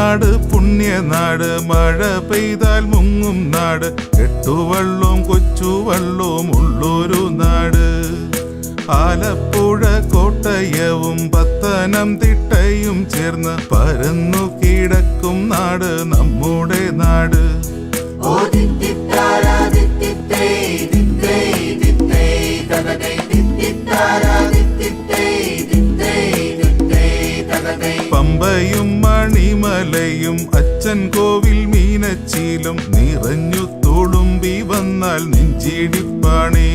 നാട് പുണ്യനാട്, മഴ പെയ്താൽ മുങ്ങും നാട്, കെട്ടുവള്ളവും കൊച്ചുവള്ളവും ഉള്ളൊരു നാട്. ആലപ്പുഴ കോട്ടയവും പത്തനംതിട്ടയും ചേർന്ന് പരന്നു കിടക്കും നാട് നമ്മുടെ നാട്. പമ്പയും മണിമലയും അച്ഛൻ കോവിൽ മീനച്ചിലും നിറഞ്ഞു തുളുമ്പി വന്നാൽ നെഞ്ചിടിപ്പാണേ.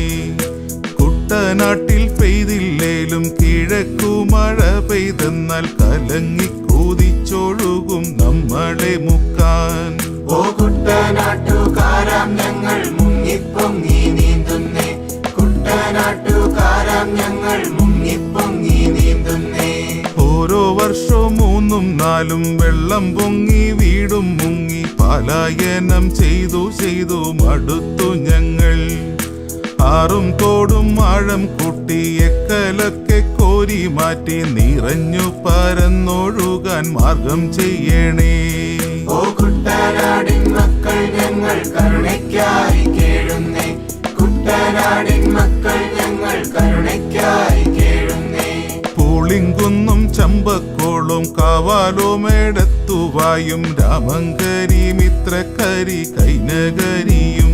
കുട്ടനാട്ടിൽ പെയ്തില്ലേലും കിഴക്കു മഴ പെയ്തെന്നാൽ കലങ്ങി കൂതിച്ചൊഴുകും നമ്മളെ മുക്കാൻ. ഓ കുട്ടനാട്ടുകാരാം ഞങ്ങൾ മുങ്ങിപ്പൊങ്ങി നീന്തുന്നേ, കുട്ടനാട്ടുകാരാം ഞങ്ങൾ മുങ്ങിപ്പൊങ്ങി നീന്തുന്നേ. ഓരോ വർഷവും 3ഉം 4ഉം വെള്ളം പൊങ്ങി വീടും മുങ്ങി പലായനം ചെയ്തു മടുത്തു ഞങ്ങൾ. ആറും തോടും ആഴം കൂട്ടി എക്കലൊക്കെ കോരി മാറ്റി നിറഞ്ഞു പരന്നൊഴുകാൻ മാർഗം ചെയ്യണേ. ഓ കുട്ടനാടിൻ മക്കൾ ഞങ്ങൾ കരുണയ്ക്കായി കേഴുന്നേ, കുട്ടനാടിൻ മക്കൾ ഞങ്ങൾ കരുണയ്ക്കായി കേഴുന്നേ. പൂളിങ്കുന്നും ചമ്പക്കോളും കാവാലോമേടത്തുവായും രാമങ്കരി മിത്രക്കരി കൈനകരിയും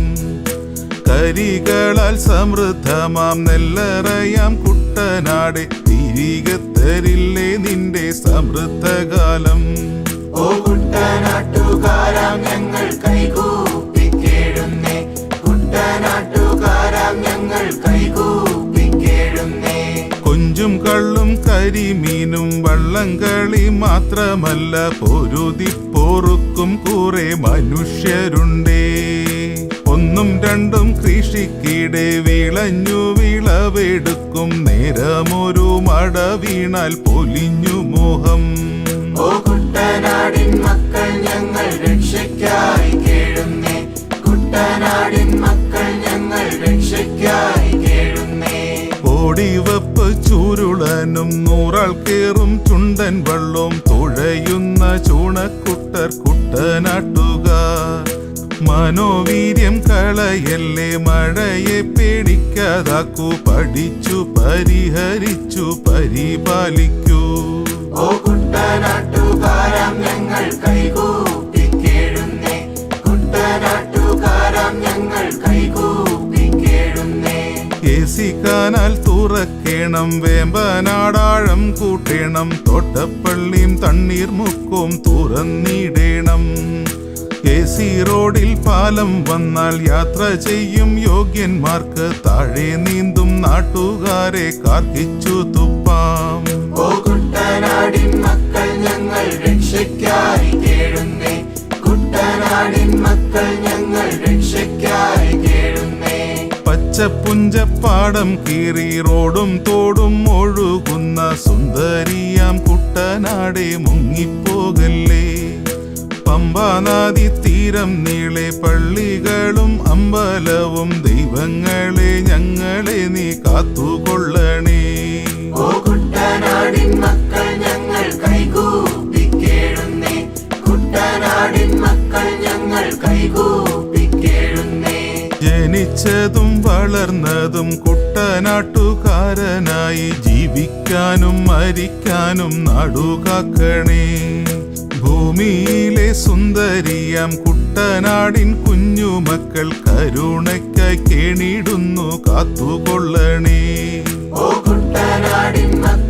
കരികളാൽ സമൃദ്ധമാം നെല്ലറയാം കുട്ടനാടെ തിരികെ തരില്ലേ നിന്റെ സമൃദ്ധകാലം. ഓ കുട്ടനാട്ടുകാരാം ഞങ്ങൾ കൈകൂപ്പി കേഴുന്നേ, കുട്ടനാട്ടുകാരാം ഞങ്ങൾ കൈകൂപ്പി കേഴുന്നേ. കൊഞ്ചും കള്ളും കരിമീനും വള്ളംകളി മാത്രമല്ല, പൊരുതി പോറുക്കും കുറെ മനുഷ്യരുണ്ടേ. 1ഉം 2ഉം കൃഷിക്കിടെ വിളഞ്ഞു വിളവെടുക്കും നേരമൊരു മട വീണാൽ പൊലിഞ്ഞു മോഹം. ഓ കുട്ടനാടിൻ മക്കൾ ഞങ്ങൾ രക്ഷയ്ക്കായി കേഴുന്നേ, കുട്ടനാടിൻ മക്കൾ ഞങ്ങൾ രക്ഷയ്ക്കായി കേഴുന്നേ. ഓടിവപ്പ് ചുരുളനും 100 ആൾ കേറും ചുണ്ടൻ വള്ളവും തുഴയുന്ന ചൂണക്കുട്ടർ കുട്ടനാട്ടുകാർ. മനോവീര്യം കളയല്ലേ, മഴയെ പേടിക്കാതാക്കൂ, പഠിച്ചു പരിഹരിച്ചു പരിപാലിക്കൂ. ഓ കുട്ടനാട്ടുകാരാം ഞങ്ങൾ കൈകൂപ്പി കേഴുന്നേ, കുട്ടനാട്ടുകാരാം ഞങ്ങൾ കൈകൂപ്പി കേഴുന്നേ. AC canal തുറക്കേണം, വേമ്പനാടാഴം കൂട്ടേണം, തോട്ടപ്പള്ളിയും തണ്ണീർമുക്കവും തുറന്നിടേണം. AC റോഡിൽ പാലം വന്നാൽ യാത്ര ചെയ്യും യോഗ്യന്മാർക്ക് താഴെ നീന്തും നാട്ടുകാരെ കാർക്കിച്ചു തുപ്പാം. ഓ കുട്ടനാടിൻ മക്കൾ ഞങ്ങൾ രക്ഷയ്ക്കായി കേഴുന്നേ, കുട്ടനാടിൻ മക്കൾ ഞങ്ങൾ രക്ഷയ്ക്കായി കേഴുന്നേ. പച്ചപ്പുഞ്ചപ്പാടം കീറി റോഡും തോടും ഒഴുകുന്ന സുന്ദരിയാം കുട്ടനാടെ മുങ്ങിപ്പോകല്ലേ. പമ്പാനദി തീരം നീളെ പള്ളികളും അമ്പലവും ദൈവങ്ങളെ ഞങ്ങളെ നീ കാത്തുകൊള്ളണേ. ഓ കുട്ടനാടിൻ മക്കൾ ഞങ്ങൾ കൈകൂപ്പി കേഴുന്നേ, കുട്ടനാടിൻ മക്കൾ ഞങ്ങൾ കൈകൂപ്പി കേഴുന്നേ. ജനിച്ചതും വളർന്നതും കുട്ടനാട്ടുകാരനായി ജീവിക്കാനും മരിക്കാനും നാടുകാക്കണേ. ഭൂമിയിലെ സുന്ദരിയാം കുട്ടനാടിൻ കുഞ്ഞുമക്കൾ കരുണയ്ക്കായി കേണിടുന്നു കാത്തുകൊള്ളണേ. ഓ കുട്ടനാടിൻ മക്കൾ